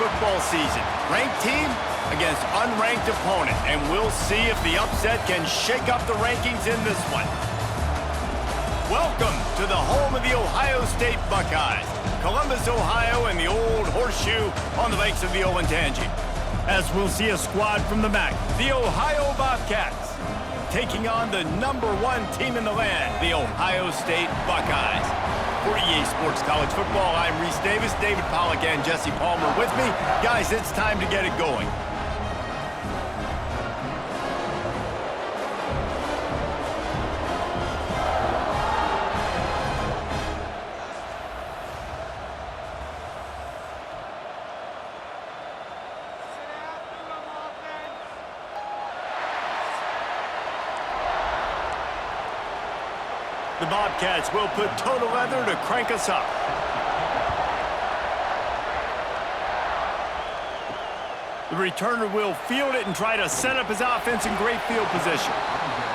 football season. Ranked team against unranked opponent, and we'll see if the upset can shake up the rankings in this one. Welcome to the home of the Ohio State Buckeyes, Columbus, Ohio, and the old horseshoe on the banks of the Olentangy. As we'll see a squad from the MAC, the Ohio Bobcats, taking on the #1 team in the land, the Ohio State Buckeyes. For EA Sports College Football, I'm Reese Davis, David Pollack, and Jesse Palmer with me. Guys, it's time to get it going. The Bobcats will put total leather to crank us up. The returner will field it and try to set up his offense in great field position.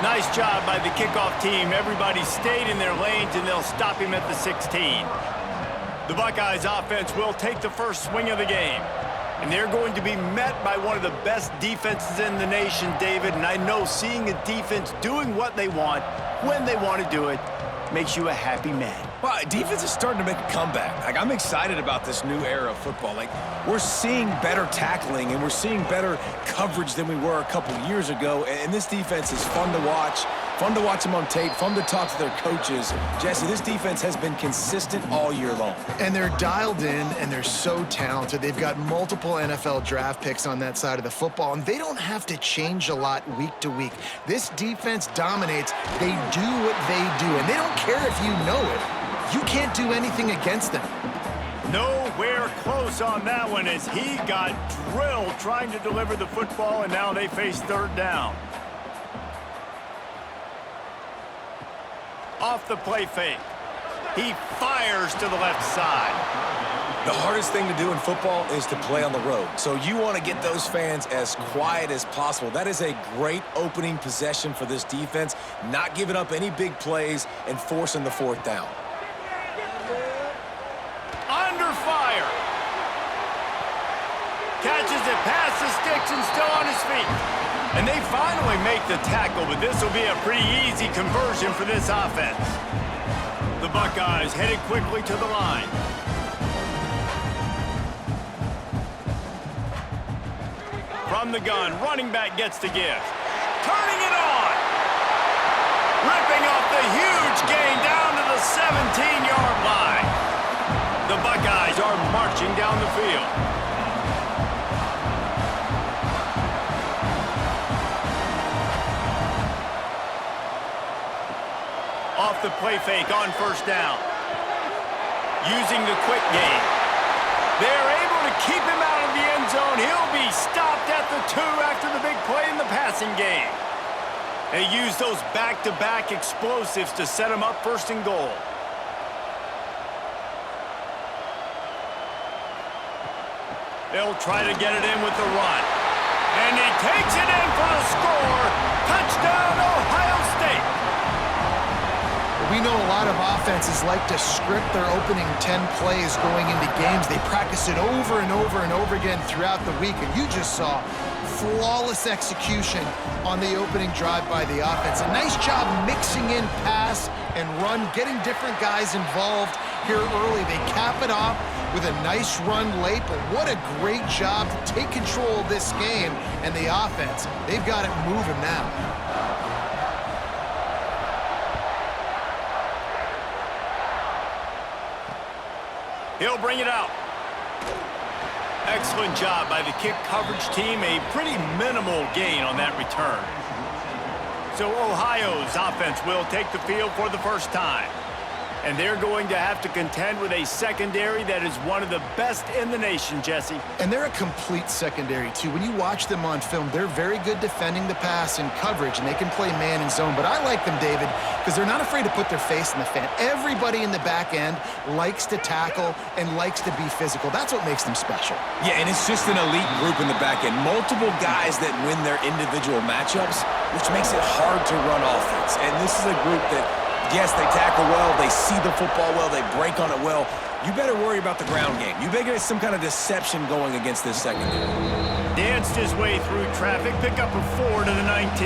Nice job by the kickoff team. Everybody stayed in their lanes, and they'll stop him at the 16. The Buckeyes offense will take the first swing of the game. And they're going to be met by one of the best defenses in the nation, David. And I know seeing a defense doing what they want, when they want to do it, makes you a happy man. Well, defense is starting to make a comeback. I'm excited about this new era of football. We're seeing better tackling, and we're seeing better coverage than we were a couple years ago. And this defense is fun to watch. Fun to watch them on tape, fun to talk to their coaches. Jesse, this defense has been consistent all year long. And they're dialed in, and they're so talented. They've got multiple NFL draft picks on that side of the football, and they don't have to change a lot week to week. This defense dominates. They do what they do, and they don't care if you know it. You can't do anything against them. Nowhere close on that one as he got drilled trying to deliver the football, and now they face third down. Off the play fake. He fires to the left side. The hardest thing to do in football is to play on the road. So you want to get those fans as quiet as possible. That is a great opening possession for this defense, not giving up any big plays and forcing the fourth down. Under fire. Catches it past the sticks and still on his feet. And they finally make the tackle, but this will be a pretty easy conversion for this offense. The Buckeyes headed quickly to the line. From the gun, running back gets the gift. Turning it on. Ripping off the huge gain down to the 17-yard line. The Buckeyes are marching down the field. Off the play fake on first down. Using the quick game. They're able to keep him out of the end zone. He'll be stopped at the 2 after the big play in the passing game. They use those back-to-back explosives to set him up first and goal. They'll try to get it in with the run. And he takes it in for a score. Touchdown, Ohio State. We know a lot of offenses like to script their opening 10 plays going into games. They practice it over and over and over again throughout the week, and you just saw flawless execution on the opening drive by the offense. A nice job mixing in pass and run, getting different guys involved here early. They cap it off with a nice run late, but what a great job to take control of this game and the offense. They've got it moving now. He'll bring it out. Excellent job by the kick coverage team. A pretty minimal gain on that return. So Ohio's offense will take the field for the first time. And they're going to have to contend with a secondary that is one of the best in the nation, Jesse. And they're a complete secondary, too. When you watch them on film, they're very good defending the pass and coverage, and they can play man and zone. But I like them, David, because they're not afraid to put their face in the fan. Everybody in the back end likes to tackle and likes to be physical. That's what makes them special. Yeah, and it's just an elite group in the back end. Multiple guys that win their individual matchups, which makes it hard to run offense. And this is a group that, yes, they tackle well, they see the football well, they break on it well, you better worry about the ground game. You better get some kind of deception going against this secondary. Danced his way through traffic, pick up a 4 to the 19.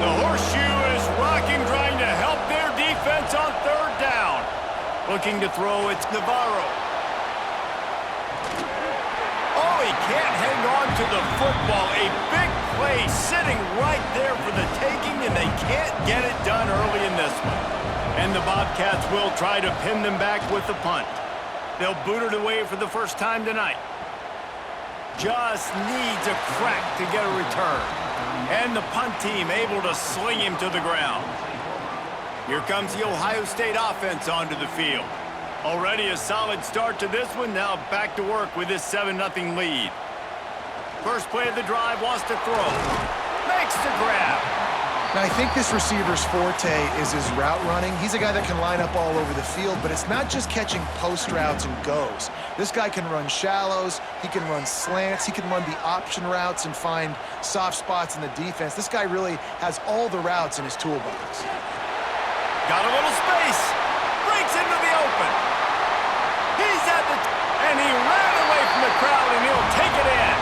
The horseshoe is rocking, trying to help their defense on third down. Looking to throw, it's Navarro. Oh, he can't hang on to the football. A big play sitting right there for the taking, and they can't get it done early in this one. And the Bobcats will try to pin them back with the punt. They'll boot it away for the first time tonight. Just needs a crack to get a return. And the punt team able to sling him to the ground. Here comes the Ohio State offense onto the field. Already a solid start to this one. Now back to work with this 7-0 lead. First play of the drive, wants to throw. Makes the grab. Now, I think this receiver's forte is his route running. He's a guy that can line up all over the field, but it's not just catching post routes and goes. This guy can run shallows, he can run slants, he can run the option routes and find soft spots in the defense. This guy really has all the routes in his toolbox. Got a little space. Breaks into the open. He's at the... and he ran away from the crowd, and he'll take it in.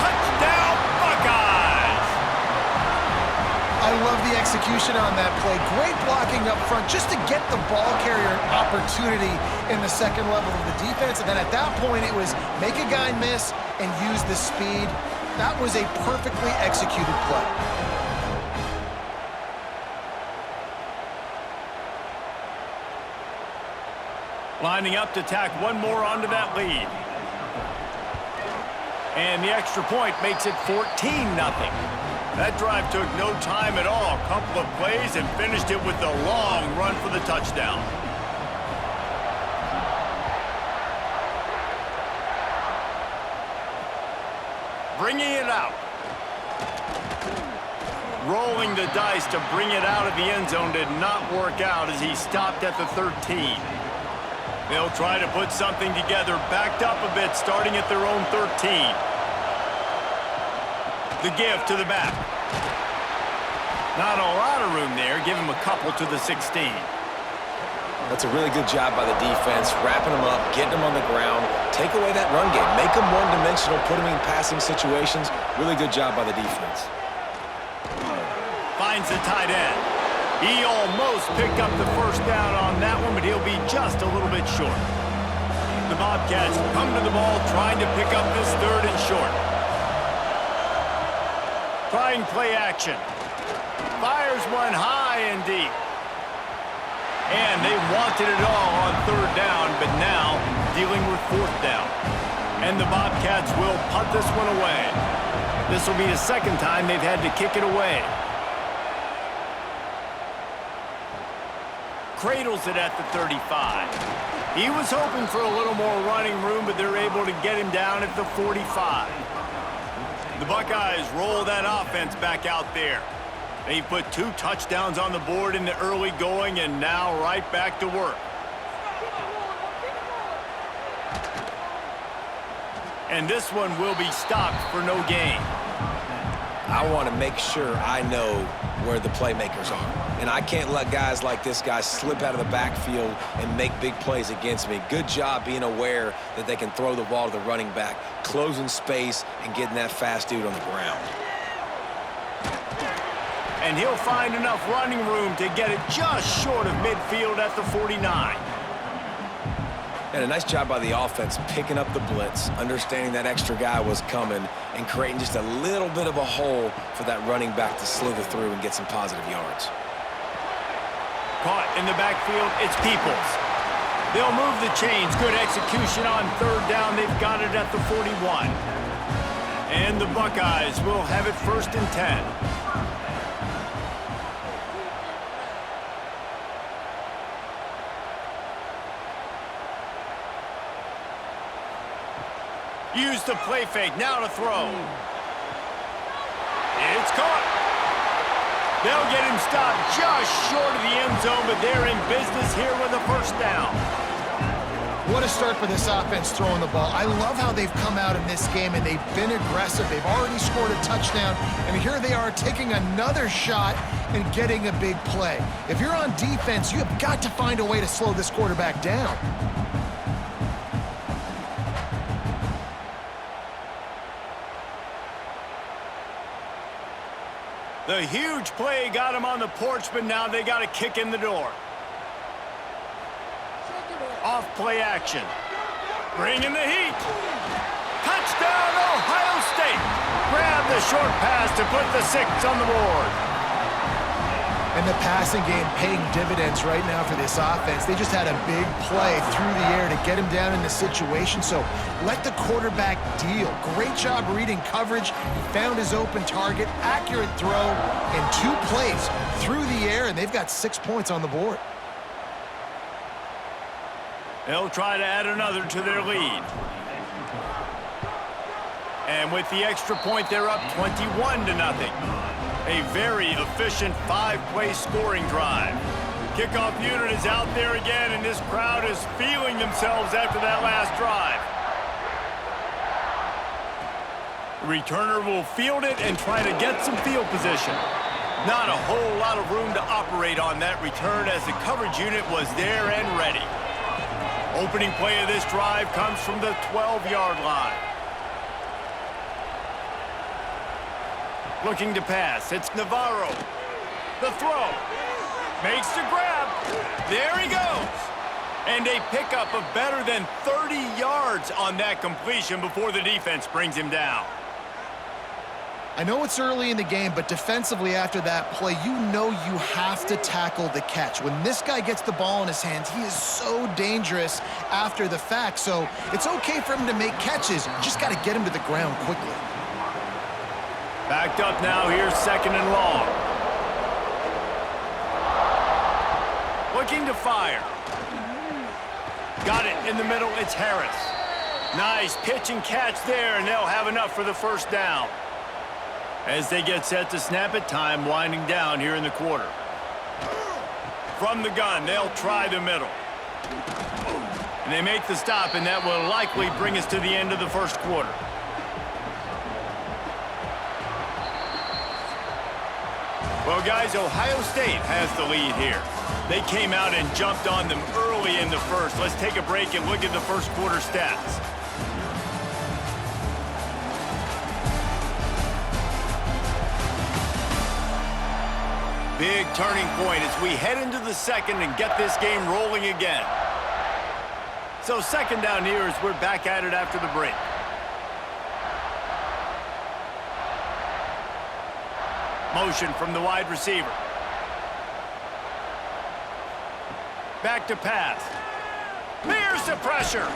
Touchdown, Buckeyes! I love the execution on that play. Great blocking up front just to get the ball carrier an opportunity in the second level of the defense. And then at that point, it was make a guy miss and use the speed. That was a perfectly executed play. Lining up to tack one more onto that lead. And the extra point makes it 14-0. That drive took no time at all. A couple of plays and finished it with a long run for the touchdown. Bringing it out. Rolling the dice to bring it out of the end zone did not work out as he stopped at the 13. They'll try to put something together, backed up a bit, starting at their own 13. The give to the back. Not a lot of room there. Give him a couple to the 16. That's a really good job by the defense, wrapping them up, getting them on the ground, take away that run game, make them one-dimensional, put them in passing situations. Really good job by the defense. Finds the tight end. He almost picked up the first down on that one, but he'll be just a little bit short. The Bobcats come to the ball trying to pick up this third and short. Trying play action. Fires one high and deep. And they wanted it all on third down, but now dealing with fourth down. And the Bobcats will punt this one away. This will be the second time they've had to kick it away. Cradles it at the 35. He was hoping for a little more running room, but they're able to get him down at the 45. The Buckeyes roll that offense back out there. They put 2 touchdowns on the board in the early going, and now right back to work. And this one will be stopped for no gain. I want to make sure I know where the playmakers are. And I can't let guys like this guy slip out of the backfield and make big plays against me. Good job being aware that they can throw the ball to the running back, closing space and getting that fast dude on the ground. And he'll find enough running room to get it just short of midfield at the 49. And a nice job by the offense picking up the blitz, understanding that extra guy was coming, and creating just a little bit of a hole for that running back to slither through and get some positive yards. Caught in the backfield, it's Peoples. They'll move the chains. Good execution on third down. They've got it at the 41. And the Buckeyes will have it 1st and 10. Use the play fake, now to throw. It's caught. They'll get him stopped just short of the end zone, but they're in business here with a first down. What a start for this offense throwing the ball. I love how they've come out in this game, and they've been aggressive. They've already scored a touchdown, and here they are taking another shot and getting a big play. If you're on defense, you have got to find a way to slow this quarterback down. The huge play got him on the porch, but now they got a kick in the door. Off play action. Bringing the heat. Touchdown, Ohio State. Grab the short pass to put the 6 on the board. And the passing game paying dividends right now for this offense. They just had a big play through the air to get him down in the situation. So let the quarterback deal. Great job reading coverage. He found his open target, accurate throw, and 2 plays through the air, and they've got 6 points on the board. They'll try to add another to their lead. And with the extra point, they're up 21-0. A very efficient 5-play scoring drive. Kickoff unit is out there again, and this crowd is feeling themselves after that last drive. The returner will field it and try to get some field position. Not a whole lot of room to operate on that return as the coverage unit was there and ready. Opening play of this drive comes from the 12-yard line. Looking to pass. It's Navarro. The throw. Makes the grab. There he goes. And a pickup of better than 30 yards on that completion before the defense brings him down. I know it's early in the game, but defensively after that play, you know you have to tackle the catch. When this guy gets the ball in his hands, he is so dangerous after the fact. So it's okay for him to make catches. You just got to get him to the ground quickly. Backed up now, here's 2nd and long. Looking to fire. Got it in the middle, it's Harris. Nice pitch and catch there, and they'll have enough for the 1st down. As they get set to snap it, time winding down here in the quarter. From the gun, they'll try the middle. And they make the stop, and that will likely bring us to the end of the 1st quarter. Well, guys, Ohio State has the lead here. They came out and jumped on them early in the 1st. Let's take a break and look at the 1st quarter stats. Big turning point as we head into the 2nd and get this game rolling again. So 2nd down here as we're back at it after the break. Motion from the wide receiver. Back to pass. There's the pressure.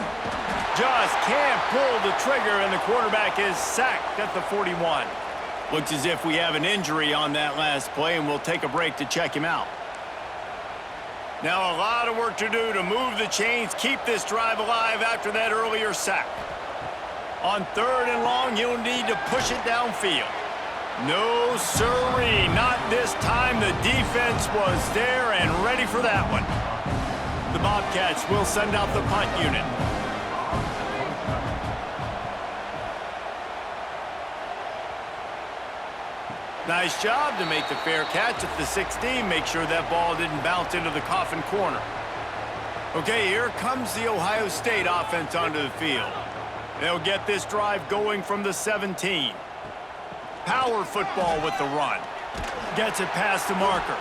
Just can't pull the trigger, and the quarterback is sacked at the 41. Looks as if we have an injury on that last play, and we'll take a break to check him out. Now a lot of work to do to move the chains, keep this drive alive after that earlier sack. On 3rd and long, you'll need to push it downfield. No sirree, not this time. The defense was there and ready for that one. The Bobcats will send out the punt unit. Nice job to make the fair catch at the 16. Make sure that ball didn't bounce into the coffin corner. Okay, here comes the Ohio State offense onto the field. They'll get this drive going from the 17. Power football with the run. Gets it past the marker.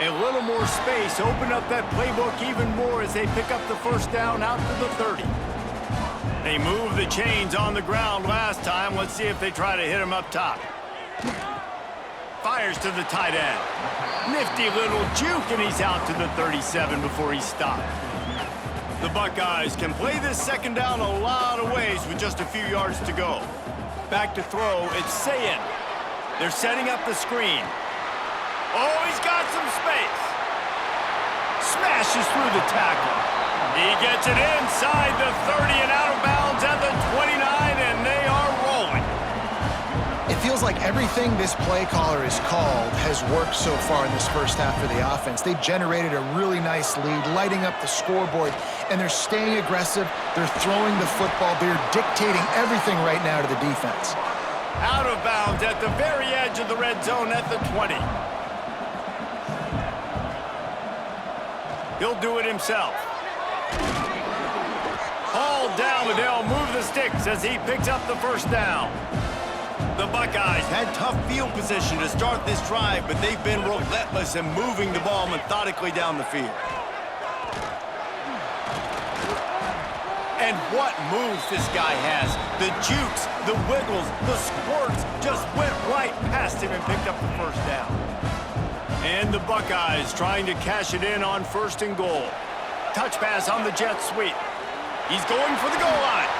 A little more space. Open up that playbook even more as they pick up the 1st down out to the 30. They moved the chains on the ground last time. Let's see if they try to hit him up top. Fires to the tight end. Nifty little juke, and he's out to the 37 before he's stopped. The Buckeyes can play this 2nd down a lot of ways with just a few yards to go. Back to throw, it's Sayin. They're setting up the screen. Oh, he's got some space. Smashes through the tackle. He gets it inside the 30 and out of bounds at the 29, and they are rolling. It feels like everything this play caller has called has worked so far in this 1st half for the offense. They've generated a really nice lead, lighting up the scoreboard, and they're staying aggressive. They're throwing the football. They're dictating everything right now to the defense. Out of bounds at the very edge of the red zone at the 20. He'll do it himself. Hauled down, but they'll move the sticks as he picks up the 1st down. The Buckeyes had tough field position to start this drive, but they've been relentless in moving the ball methodically down the field. And what moves this guy has. The jukes, the wiggles, the squirts just went right past him and picked up the first down. And the Buckeyes trying to cash it in on 1st and goal. Touch pass on the jet sweep. He's going for the goal line.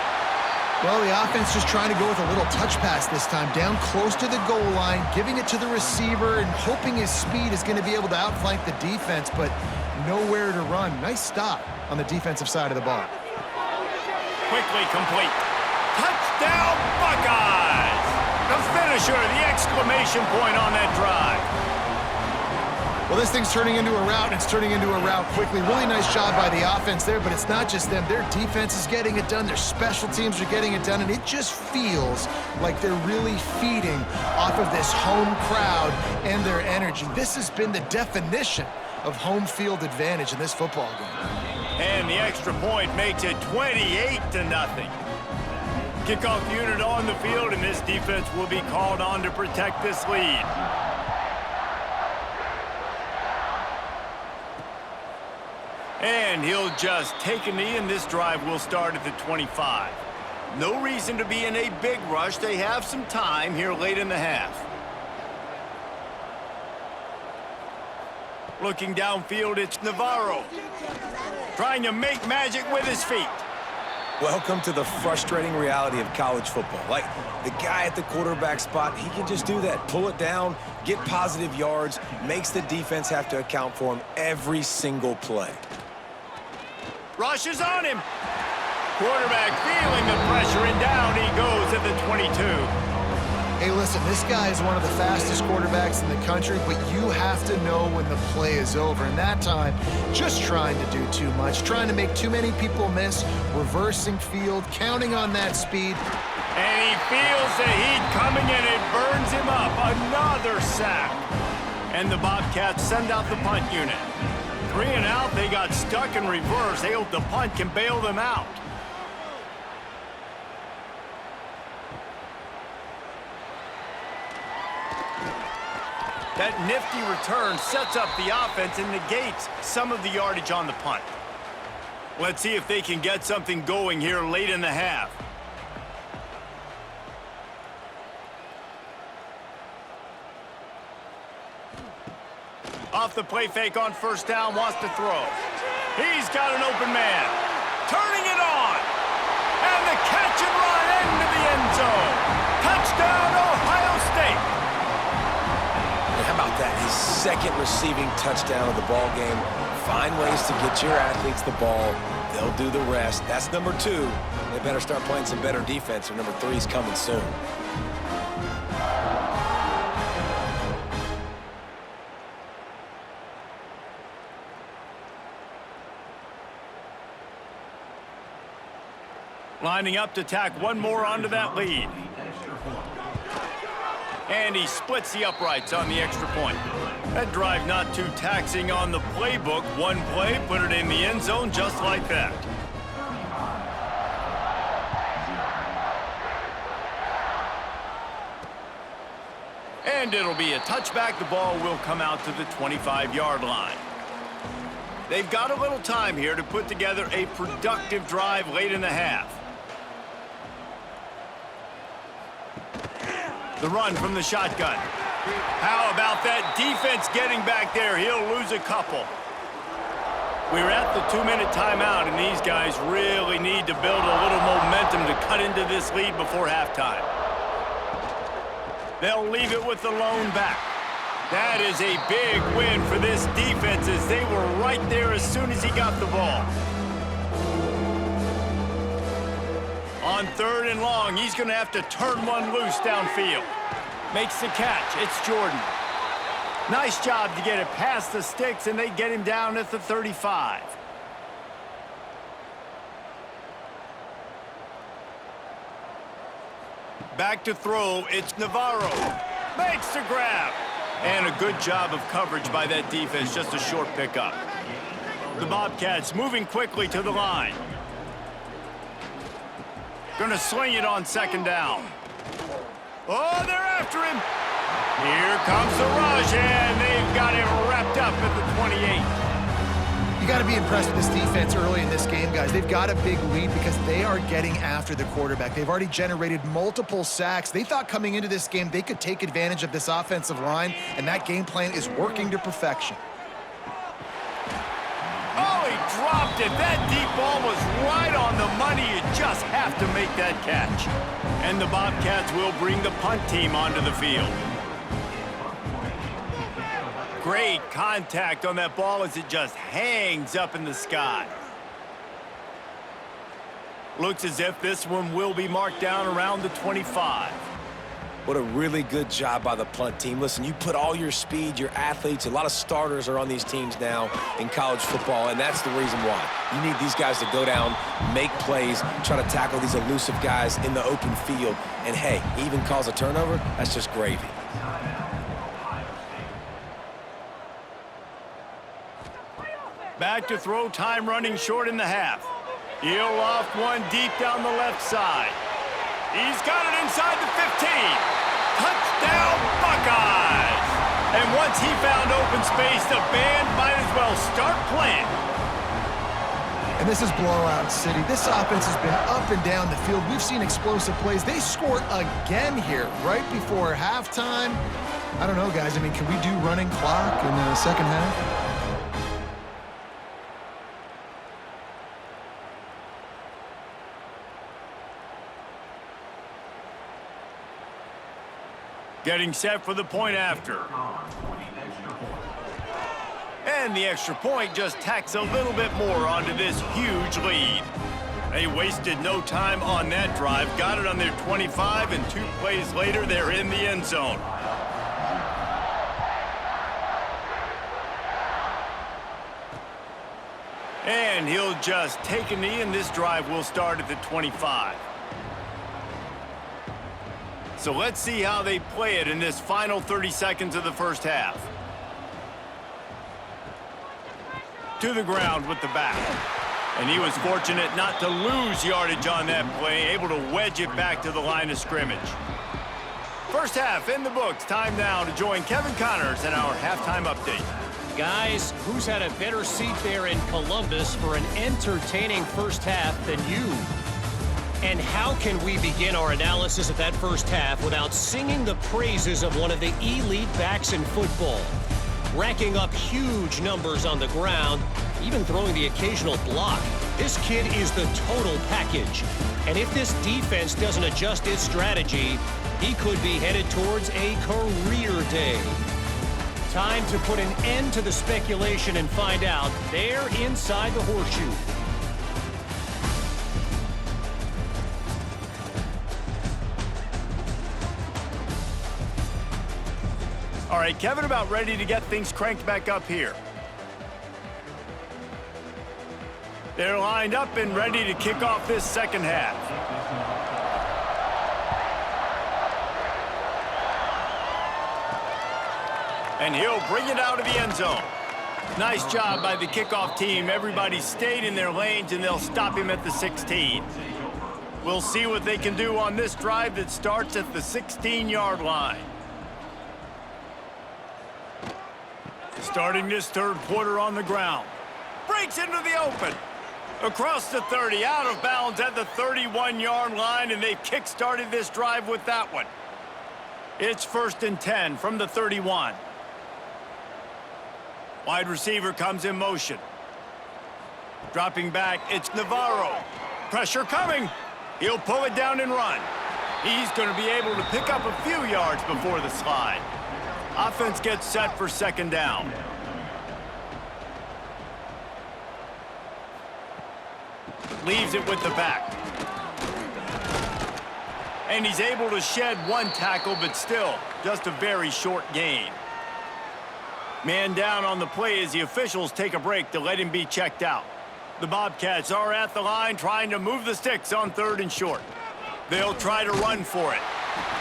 Well, the offense just trying to go with a little touch pass this time, down close to the goal line, giving it to the receiver and hoping his speed is going to be able to outflank the defense, but nowhere to run. Nice stop on the defensive side of the ball. Quickly complete. Touchdown, Buckeyes! The finisher, the exclamation point on that drive. Well, this thing's turning into a rout, and it's turning into a rout quickly. Really nice job by the offense there, but it's not just them. Their defense is getting it done. Their special teams are getting it done, and it just feels like they're really feeding off of this home crowd and their energy. This has been the definition of home field advantage in this football game. And the extra point makes it 28-0. Kickoff unit on the field, and this defense will be called on to protect this lead. And he'll just take a knee, and this drive will start at the 25. No reason to be in a big rush. They have some time here late in the half. Looking downfield, it's Navarro. Trying to make magic with his feet. Welcome to the frustrating reality of college football. Like, the guy at the quarterback spot, he can just do that. Pull it down, get positive yards, makes the defense have to account for him every single play. Rushes on him. Quarterback feeling the pressure, and down he goes at the 22. Hey, listen, this guy is one of the fastest quarterbacks in the country, but you have to know when the play is over. And that time, just trying to do too much, trying to make too many people miss, reversing field, counting on that speed. And he feels the heat coming, and it burns him up. Another sack. And the Bobcats send out the punt unit. 3 and out, they got stuck in reverse. They hope the punt can bail them out. That nifty return sets up the offense and negates some of the yardage on the punt. Let's see if they can get something going here late in the half. Off the play fake on 1st down, wants to throw. He's got an open man. Turning it on. And the catch and run into the end zone. Touchdown, Ohio State. How about that? His 2nd receiving touchdown of the ball game. Find ways to get your athletes the ball. They'll do the rest. That's number 2. They better start playing some better defense, or number 3 is coming soon. Lining up to tack one more onto that lead. And he splits the uprights on the extra point. That drive not too taxing on the playbook. One play, put it in the end zone just like that. And it'll be a touchback. The ball will come out to the 25-yard line. They've got a little time here to put together a productive drive late in the half. The run from the shotgun. How about that defense getting back there? He'll lose a couple. We're at the 2-minute timeout, and these guys really need to build a little momentum to cut into this lead before halftime. They'll leave it with the lone back. That is a big win for this defense, as they were right there as soon as he got the ball. On 3rd and long, he's going to have to turn one loose downfield. Makes the catch. It's Jordan. Nice job to get it past the sticks, and they get him down at the 35. Back to throw. It's Navarro. Makes the grab. And a good job of coverage by that defense. Just a short pickup. The Bobcats moving quickly to the line. Gonna swing it on 2nd down. Oh, they're after him. Here comes the rush, and they've got him wrapped up at the 28. You got to be impressed with this defense early in this game, guys. They've got a big lead because they are getting after the quarterback. They've already generated multiple sacks. They thought coming into this game they could take advantage of this offensive line, and that game plan is working to perfection. Oh, he dropped it. That deep ball was right on the money. You just have to make that catch. And the Bobcats will bring the punt team onto the field. Great contact on that ball as it just hangs up in the sky. Looks as if this one will be marked down around the 25. What a really good job by the punt team. Listen, you put all your speed, your athletes, a lot of starters are on these teams now in college football, and that's the reason why. You need these guys to go down, make plays, try to tackle these elusive guys in the open field, and hey, even cause a turnover, that's just gravy. Back to throw, time running short in the half. He'll loft one deep down the left side. He's got it inside the 15. Touchdown, Buckeyes! And once he found open space, the band might as well start playing. And this is blowout city. This offense has been up and down the field. We've seen explosive plays. They scored again here right before halftime. I don't know, guys. I mean, can we do running clock in the second half? Getting set for the point after. And the extra point just tacks a little bit more onto this huge lead. They wasted no time on that drive. Got it on their 25, and 2 plays later, they're in the end zone. And he'll just take a knee, and this drive will start at the 25. So let's see how they play it in this final 30 seconds of the first half. To the ground with the back. And he was fortunate not to lose yardage on that play, able to wedge it back to the line of scrimmage. First half in the books. Time now to join Kevin Connors in our halftime update. Guys, who's had a better seat there in Columbus for an entertaining first half than you? And how can we begin our analysis of that first half without singing the praises of one of the elite backs in football? Racking up huge numbers on the ground, even throwing the occasional block. This kid is the total package. And if this defense doesn't adjust its strategy, he could be headed towards a career day. Time to put an end to the speculation and find out. They're inside the horseshoe. All right, Kevin, about ready to get things cranked back up here. They're lined up and ready to kick off this second half. And he'll bring it out of the end zone. Nice job by the kickoff team. Everybody stayed in their lanes, and they'll stop him at the 16. We'll see what they can do on this drive that starts at the 16-yard line. Starting this third quarter on the ground. Breaks into the open. Across the 30, out of bounds at the 31-yard line, and they've kick-started this drive with that one. It's 1st and 10 from the 31. Wide receiver comes in motion. Dropping back, it's Navarro. Pressure coming. He'll pull it down and run. He's going to be able to pick up a few yards before the slide. Offense gets set for second down. Leaves it with the back. And he's able to shed one tackle, but still, just a very short gain. Man down on the play as the officials take a break to let him be checked out. The Bobcats are at the line trying to move the sticks on 3rd and short. They'll try to run for it.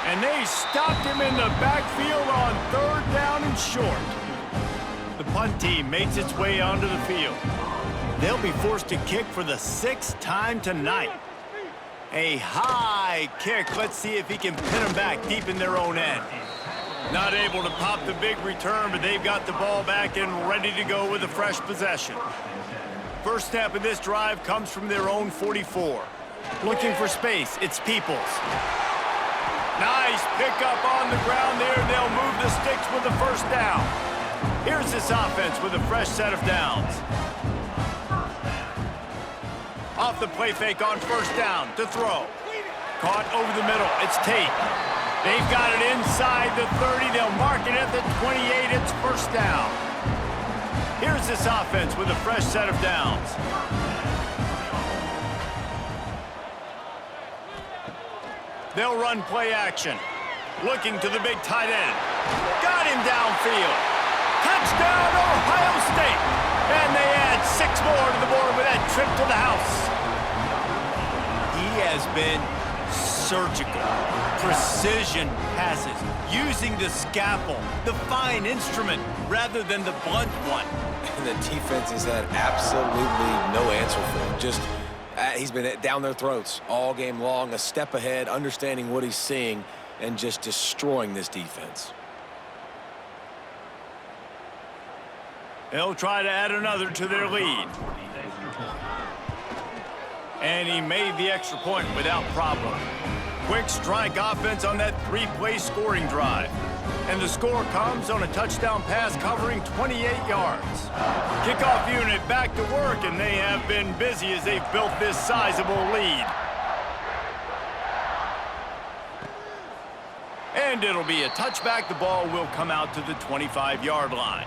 And they stopped him in the backfield on 3rd down and short. The punt team makes its way onto the field. They'll be forced to kick for the 6th time tonight. A high kick. Let's see if he can pin them back deep in their own end. Not able to pop the big return, but they've got the ball back and ready to go with a fresh possession. First snap of this drive comes from their own 44. Looking for space, it's Peoples. Nice pickup on the ground there. They'll move the sticks with the first down. Here's this offense with a fresh set of downs. Off the play fake on first down to throw. Caught over the middle. It's Tate. They've got it inside the 30. They'll mark it at the 28. It's first down. Here's this offense with a fresh set of downs. They'll run play action. Looking to the big tight end. Got him downfield. Touchdown, Ohio State. And they add 6 more to the board with that trip to the house. He has been surgical. Precision passes. Using the scalpel, the fine instrument, rather than the blunt one. And the defense has had absolutely no answer for him. Just, he's been down their throats all game long, a step ahead, understanding what he's seeing, and just destroying this defense. They'll try to add another to their lead. And he made the extra point without problem. Quick strike offense on that 3-play scoring drive. And the score comes on a touchdown pass covering 28 yards. Kickoff unit back to work, and they have been busy as they've built this sizable lead. And it'll be a touchback. The ball will come out to the 25-yard line.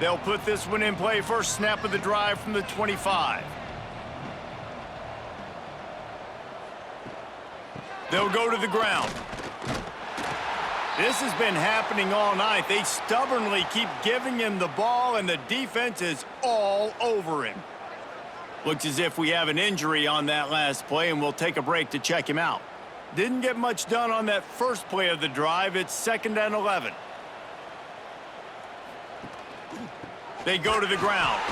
They'll put this one in play. First snap of the drive from the 25. They'll go to the ground. This has been happening all night. They stubbornly keep giving him the ball, and the defense is all over him. Looks as if we have an injury on that last play, and we'll take a break to check him out. Didn't get much done on that first play of the drive. It's 2nd and 11. They go to the ground.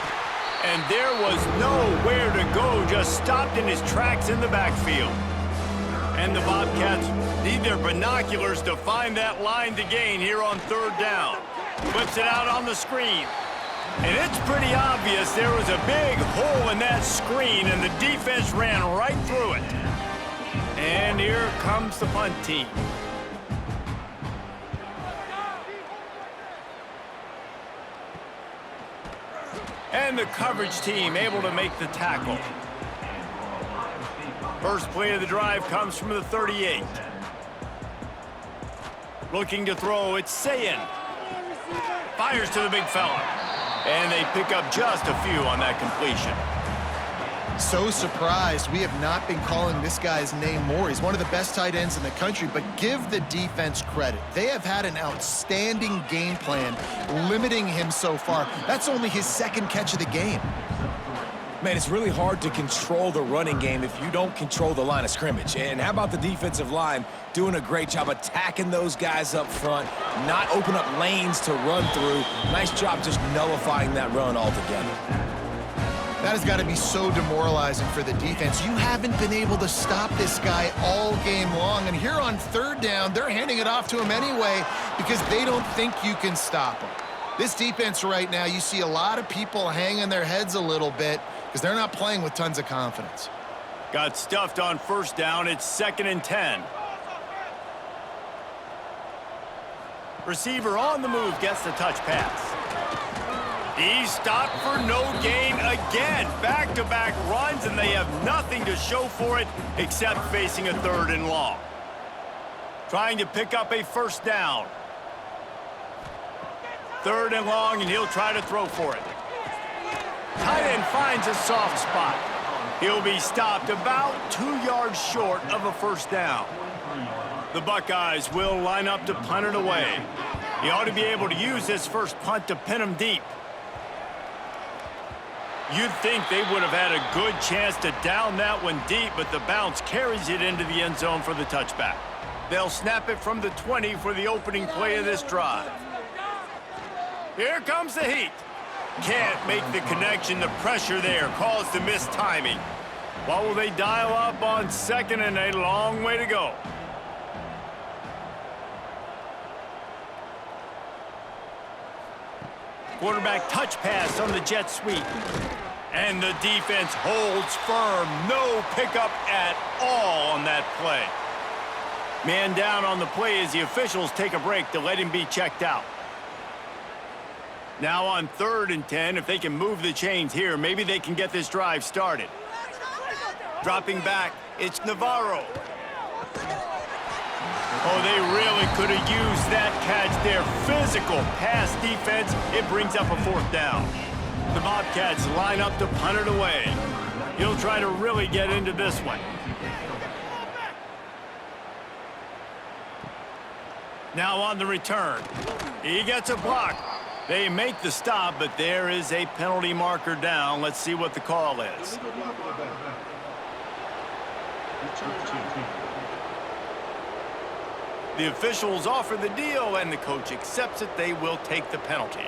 And there was nowhere to go, just stopped in his tracks in the backfield. And the Bobcats need their binoculars to find that line to gain here on 3rd down. Flips it out on the screen. And it's pretty obvious there was a big hole in that screen, and the defense ran right through it. And here comes the punt team. And the coverage team able to make the tackle. First play of the drive comes from the 38. Looking to throw, it's Sayin. Fires to the big fella. And they pick up just a few on that completion. So surprised we have not been calling this guy's name more. He's one of the best tight ends in the country, but give the defense credit. They have had an outstanding game plan, limiting him so far. That's only his 2nd catch of the game. Man, it's really hard to control the running game if you don't control the line of scrimmage. And how about the defensive line doing a great job attacking those guys up front, not open up lanes to run through. Nice job just nullifying that run altogether. That has got to be so demoralizing for the defense. You haven't been able to stop this guy all game long, and here on 3rd down, they're handing it off to him anyway because they don't think you can stop him. This defense right now, you see a lot of people hanging their heads a little bit because they're not playing with tons of confidence. Got stuffed on 1st down. It's 2nd and 10. Receiver on the move gets the touch pass. He's stopped for no gain again. Back-to-back runs, and they have nothing to show for it except facing a 3rd and long. Trying to pick up a 1st down. 3rd and long, and he'll try to throw for it. Tight end finds a soft spot. He'll be stopped about 2 yards short of a 1st down. The Buckeyes will line up to punt it away. He ought to be able to use this first punt to pin him deep. You'd think they would have had a good chance to down that one deep, but the bounce carries it into the end zone for the touchback. They'll snap it from the 20 for the opening play of this drive. Here comes the heat. Can't make the connection. The pressure there caused the missed timing. What will they dial up on second and a long way to go? Quarterback touch pass on the jet sweep. And the defense holds firm. No pickup at all on that play. Man down on the play as the officials take a break to let him be checked out. Now on 3rd and 10, if they can move the chains here, maybe they can get this drive started. Dropping back, it's Navarro. Oh, they really could have used that catch there. Physical pass defense, it brings up a 4th down. The Bobcats line up to punt it away. He'll try to really get into this one. Now on the return. He gets a block. They make the stop, but there is a penalty marker down. Let's see what the call is. The officials offer the deal, and the coach accepts it. They will take the penalty.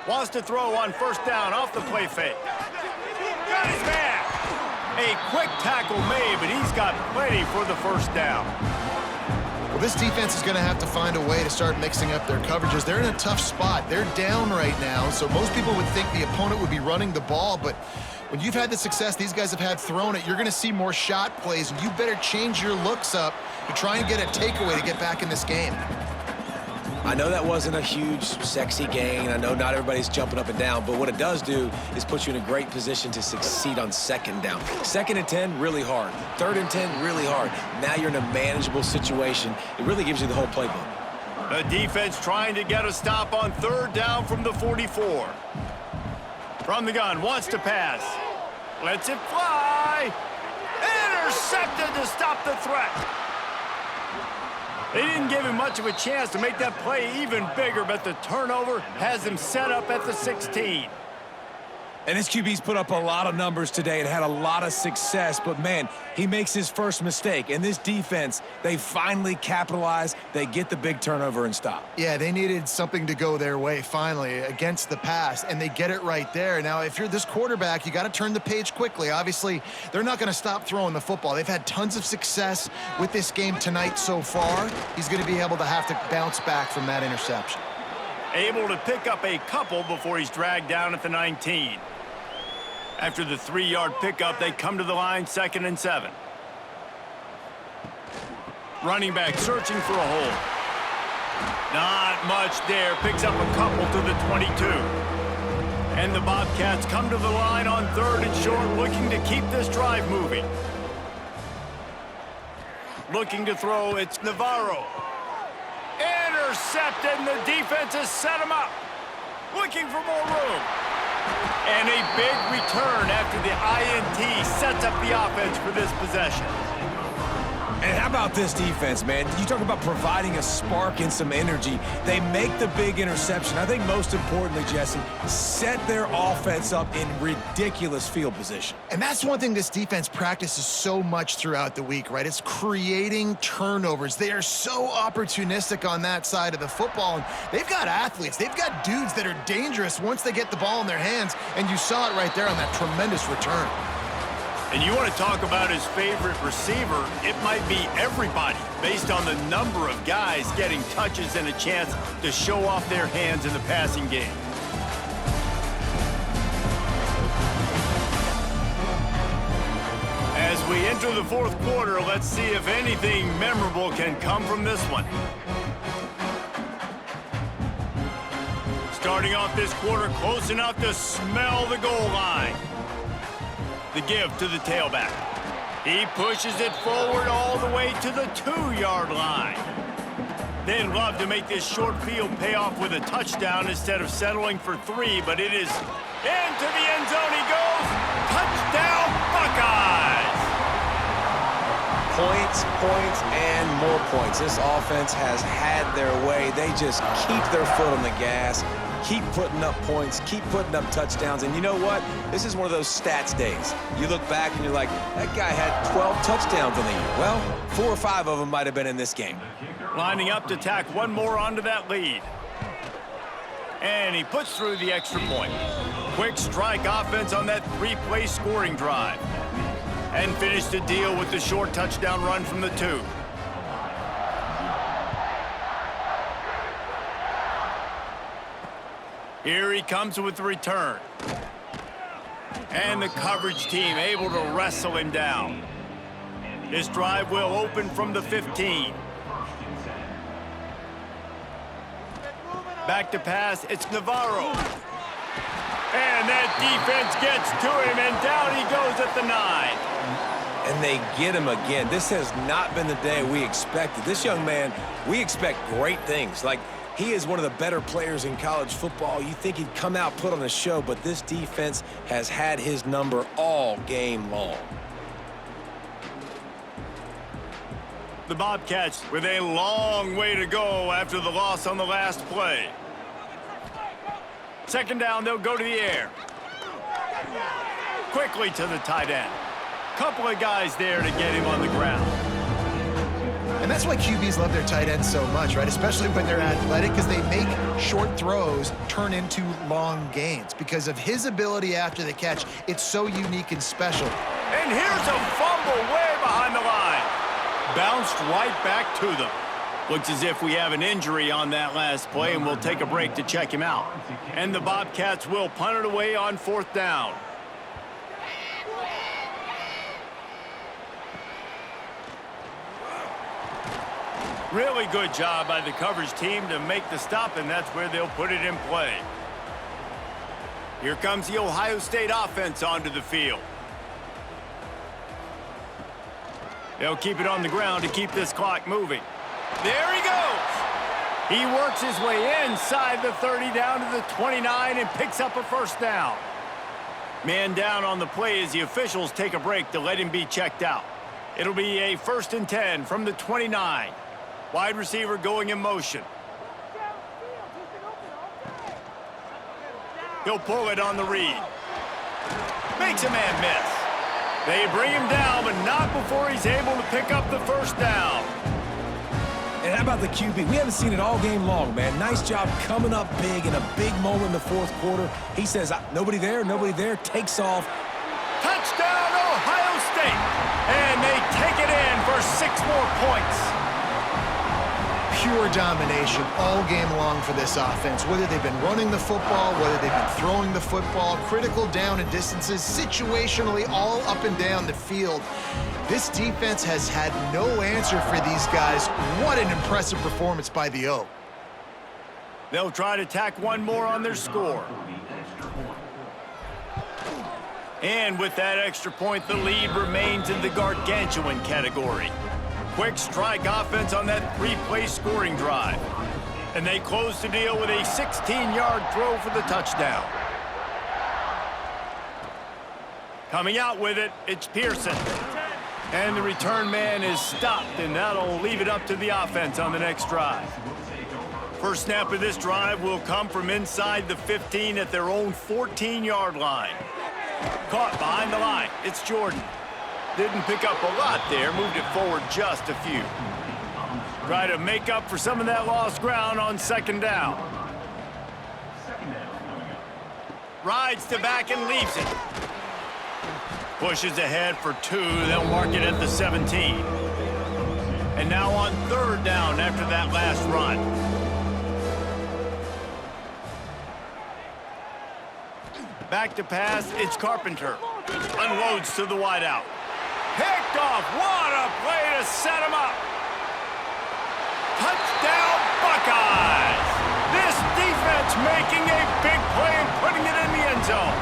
Wants to throw on 1st down off the play fake. Got his man. A quick tackle made, but he's got plenty for the 1st down. Well, this defense is going to have to find a way to start mixing up their coverages. They're in a tough spot. They're down right now, so most people would think the opponent would be running the ball, but when you've had the success these guys have had throwing it, you're going to see more shot plays, and you better change your looks up to try and get a takeaway to get back in this game. I know that wasn't a huge, sexy gain. I know not everybody's jumping up and down, but what it does do is put you in a great position to succeed on 2nd down. 2nd and 10, really hard. 3rd and 10, really hard. Now you're in a manageable situation. It really gives you the whole playbook. The defense trying to get a stop on 3rd down from the 44. From the gun, wants to pass. Lets it fly. Intercepted to stop the threat. They didn't give him much of a chance to make that play even bigger, but the turnover has him set up at the 16. And this QB's put up a lot of numbers today and had a lot of success, but man, he makes his first mistake. And this defense, they finally capitalize. They get the big turnover and stop. Yeah, they needed something to go their way finally against the pass, and they get it right there. Now, if you're this quarterback, you got to turn the page quickly. Obviously, they're not going to stop throwing the football. They've had tons of success with this game tonight so far. He's going to be able to have to bounce back from that interception. Able to pick up a couple before he's dragged down at the 19. After the 3-yard pickup, they come to the line, 2nd and 7. Running back searching for a hole. Not much there. Picks up a couple to the 22. And the Bobcats come to the line on 3rd and short, looking to keep this drive moving. Looking to throw, it's Navarro. Intercepted, and the defense has set him up. Looking for more room. And a big return after the INT sets up the offense for this possession. And how about this defense, man? You talk about providing a spark and some energy. They make the big interception. I think most importantly, Jesse, set their offense up in ridiculous field position. And that's one thing this defense practices so much throughout the week, right? It's creating turnovers. They are so opportunistic on that side of the football. And they've got athletes. They've got dudes that are dangerous once they get the ball in their hands. And you saw it right there on that tremendous return. And you want to talk about his favorite receiver, it might be everybody based on the number of guys getting touches and a chance to show off their hands in the passing game. As we enter the 4th quarter, let's see if anything memorable can come from this one. Starting off this quarter close enough to smell the goal line. The give to the tailback. He pushes it forward all the way to the 2-yard line. They'd love to make this short field pay off with a touchdown instead of settling for 3, but it is into the end zone he goes. Touchdown, Buckeyes! Points, points, and more points. This offense has had their way. They just keep their foot on the gas, keep putting up points, keep putting up touchdowns. And you know what? This is one of those stats days. You look back and you're like, that guy had 12 touchdowns in the year. Well, 4 or 5 of them might have been in this game. Lining up to tack one more onto that lead. And he puts through the extra point. Quick strike offense on that three-play scoring drive. And finished the deal with the short touchdown run from the 2. Here he comes with the return. And the coverage team able to wrestle him down. This drive will open from the 15. Back to pass, it's Navarro. And that defense gets to him, and down he goes at the 9. And they get him again. This has not been the day we expected. This young man, we expect great things. Like, he is one of the better players in college football. You think he'd come out, put on a show, but this defense has had his number all game long. The Bobcats with a long way to go after the loss on the last play. Second down, they'll go to the air. Quickly to the tight end. Couple of guys there to get him on the ground. And that's why QBs love their tight ends so much, right? Especially when they're athletic, because they make short throws turn into long gains. Because of his ability after the catch, it's so unique and special. And here's a fumble way behind the line. Bounced right back to them. Looks as if we have an injury on that last play, and we'll take a break to check him out. And the Bobcats will punt it away on 4th down. Really good job by the coverage team to make the stop, and that's where they'll put it in play. Here comes the Ohio State offense onto the field. They'll keep it on the ground to keep this clock moving. There he goes. He works his way inside the 30 down to the 29 and picks up a first down. Man down on the play as the officials take a break to let him be checked out. It'll be a 1st and 10 from the 29. Wide receiver going in motion. He'll pull it on the read. Makes a man miss. They bring him down, but not before he's able to pick up the first down. And how about the QB? We haven't seen it all game long, man. Nice job coming up big in a big moment in the 4th quarter. He says, nobody there, takes off. Touchdown, Ohio State. And they take it in for 6 more points. Pure domination all game long for this offense. Whether they've been running the football, whether they've been throwing the football, critical down and distances, situationally all up and down the field. This defense has had no answer for these guys. What an impressive performance by the O. They'll try to tack one more on their score. And with that extra point, the lead remains in the gargantuan category. Quick strike offense on that 3-play scoring drive. And they close the deal with a 16-yard throw for the touchdown. Coming out with it, it's Pearson. And the return man is stopped, and that'll leave it up to the offense on the next drive. First snap of this drive will come from inside the 15 at their own 14-yard line. Caught behind the line, it's Jordan. Didn't pick up a lot there, moved it forward just a few. Try to make up for some of that lost ground on 2nd down. Rides to back and leaves it. Pushes ahead for 2, they'll mark it at the 17. And now on 3rd down after that last run. Back to pass, it's Carpenter. Unloads to the wideout. Picked off, what a play to set him up. Touchdown, Buckeyes. This defense making a big play and putting it in the end zone.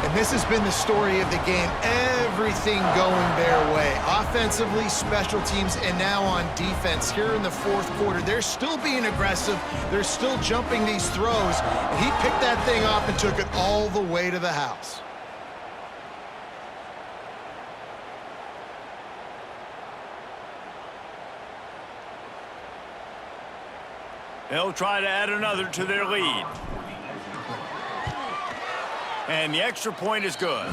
And this has been the story of the game. Everything going their way. Offensively, special teams, and now on defense. Here in the 4th quarter, they're still being aggressive. They're still jumping these throws. And he picked that thing off and took it all the way to the house. They'll try to add another to their lead. And the extra point is good.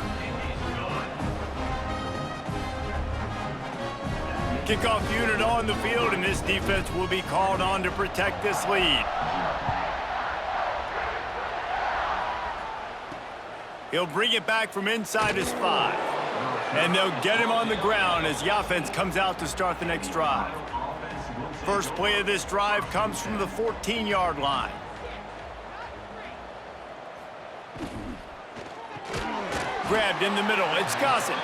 Kickoff unit on the field, and this defense will be called on to protect this lead. He'll bring it back from inside his 5. And they'll get him on the ground as the offense comes out to start the next drive. First play of this drive comes from the 14-yard line. Grabbed in the middle, it's Gossett.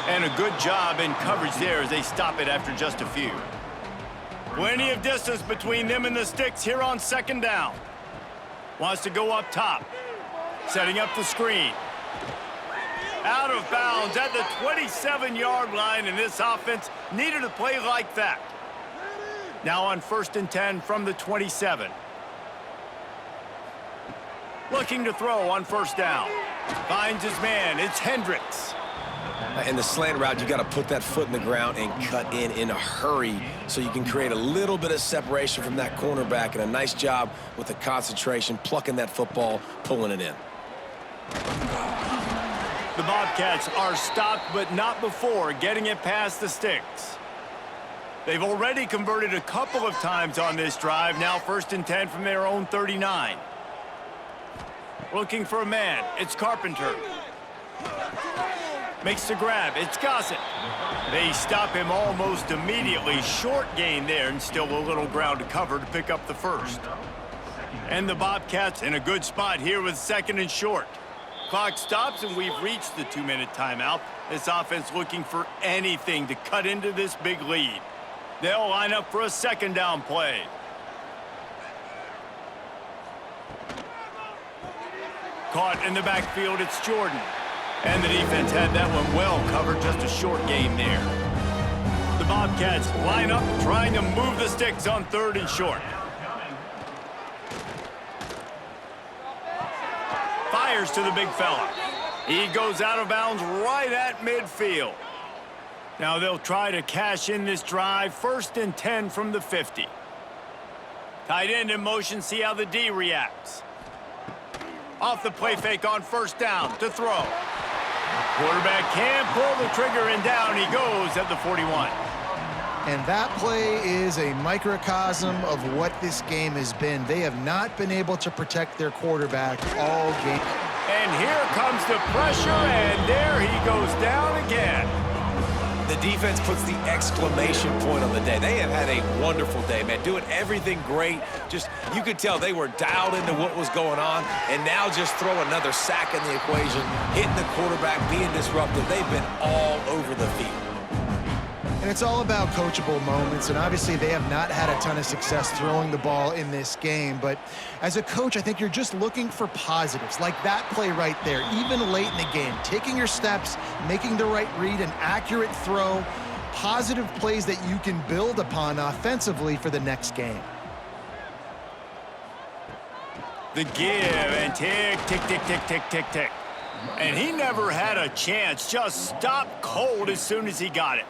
And a good job in coverage there as they stop it after just a few. Plenty of distance between them and the sticks here on second down. Wants to go up top. Setting up the screen. Out of bounds at the 27-yard line, and this offense needed a play like that. Now on 1st and 10 from the 27. Looking to throw on 1st down. Finds his man, it's Hendricks. In the slant route, you got to put that foot in the ground and cut in a hurry so you can create a little bit of separation from that cornerback, and a nice job with the concentration, plucking that football, pulling it in. The Bobcats are stopped, but not before getting it past the sticks. They've already converted a couple of times on this drive, now 1st and 10 from their own 39. Looking for a man, it's Carpenter. Makes the grab, it's Gossett. They stop him almost immediately. Short gain there, and still a little ground to cover to pick up the first. And the Bobcats in a good spot here with 2nd and short. Clock stops, and we've reached the 2-minute timeout. This offense looking for anything to cut into this big lead. They'll line up for a 2nd down play. Caught in the backfield, it's Jordan. And the defense had that one well covered, just a short gain there. The Bobcats line up, trying to move the sticks on 3rd and short. Fires to the big fella. He goes out of bounds right at midfield. Now they'll try to cash in this drive. 1st and 10 from the 50. Tight end in motion, see how the D reacts. Off the play fake on 1st down to throw. Quarterback can't pull the trigger, and down he goes at the 41. And that play is a microcosm of what this game has been. They have not been able to protect their quarterback all game. And here comes the pressure, and there he goes down again. The defense puts the exclamation point on the day. They have had a wonderful day, man, doing everything great. Just, you could tell they were dialed into what was going on, and now just throw another sack in the equation, hitting the quarterback, being disruptive. They've been all over the field. And it's all about coachable moments, and obviously they have not had a ton of success throwing the ball in this game. But as a coach, I think you're just looking for positives, like that play right there, even late in the game, taking your steps, making the right read, an accurate throw, positive plays that you can build upon offensively for the next game. The give and tick, tick, tick, tick, tick, tick, tick. And he never had a chance, just stopped cold as soon as he got it.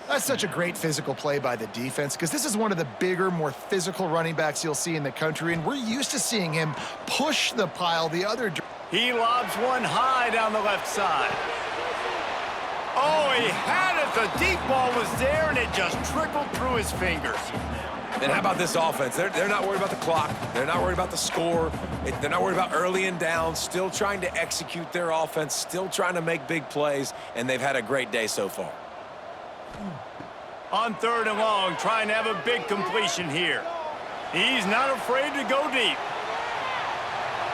That's such a great physical play by the defense, because this is one of the bigger, more physical running backs you'll see in the country, and we're used to seeing him push the pile the other direction. He lobs one high down the left side. Oh, he had it. The deep ball was there, and it just trickled through his fingers. And how about this offense? They're not worried about the clock. They're not worried about the score. They're not worried about early and down. Still trying to execute their offense. Still trying to make big plays. And they've had a great day so far. On 3rd and long, trying to have a big completion here. He's not afraid to go deep.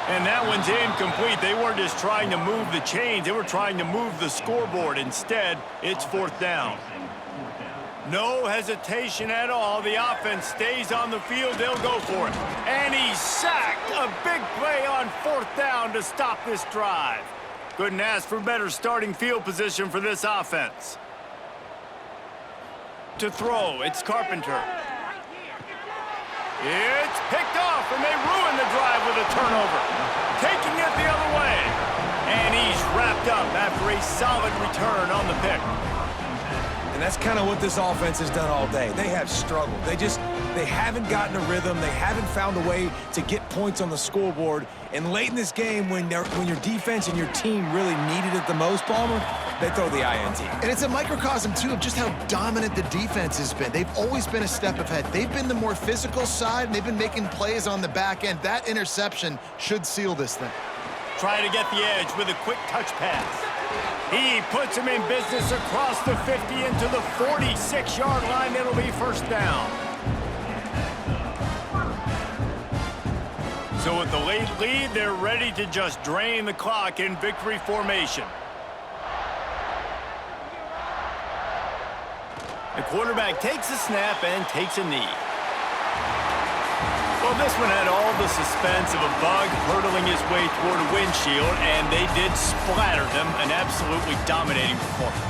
And that one's incomplete. They weren't just trying to move the chains. They were trying to move the scoreboard. Instead, it's 4th down. No hesitation at all. The offense stays on the field. They'll go for it. And he's sacked. A big play on 4th down to stop this drive. Couldn't ask for better starting field position for this offense. To throw, it's Carpenter. It's picked off, and they ruin the drive with a turnover. Taking it the other way. And he's wrapped up after a solid return on the pick. And that's kind of what this offense has done all day. They have struggled. They haven't gotten a rhythm. They haven't found a way to get points on the scoreboard. And late in this game, when your defense and your team really needed it the most, Palmer, they throw the INT. And it's a microcosm, too, of just how dominant the defense has been. They've always been a step ahead. They've been the more physical side, and they've been making plays on the back end. That interception should seal this thing. try to get the edge with a quick touch pass. He puts him in business across the 50 into the 46-yard line. It'll be first down. So with the late lead, they're ready to just drain the clock in victory formation. The quarterback takes a snap and takes a knee. Well, this one had all the suspense of a bug hurtling his way toward a windshield, and they did splatter them. An absolutely dominating performance.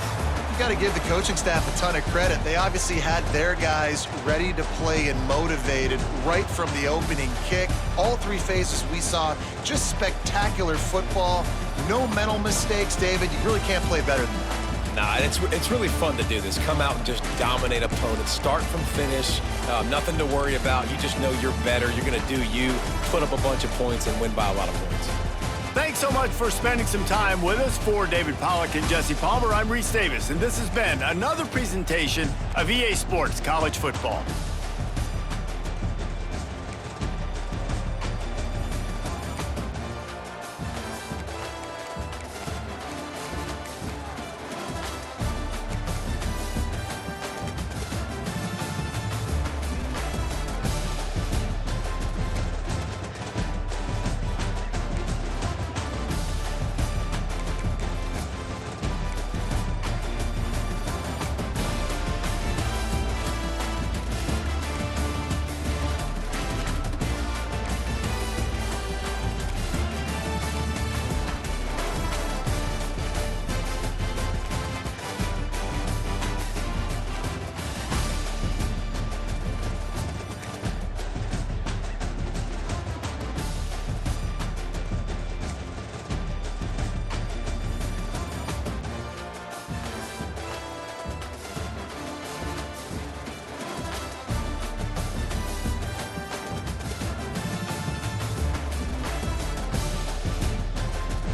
You got to give the coaching staff a ton of credit. They obviously had their guys ready to play and motivated right from the opening kick. All three phases we saw just spectacular football. No mental mistakes, David. You really can't play better than that. Nah, it's really fun to do this. Come out and just dominate opponents. Start from finish. Nothing to worry about. You just know you're better. You're going to do you, put up a bunch of points, and win by a lot of points. Thanks so much for spending some time with us. For David Pollack and Jesse Palmer, I'm Reese Davis, and this has been another presentation of EA Sports College Football.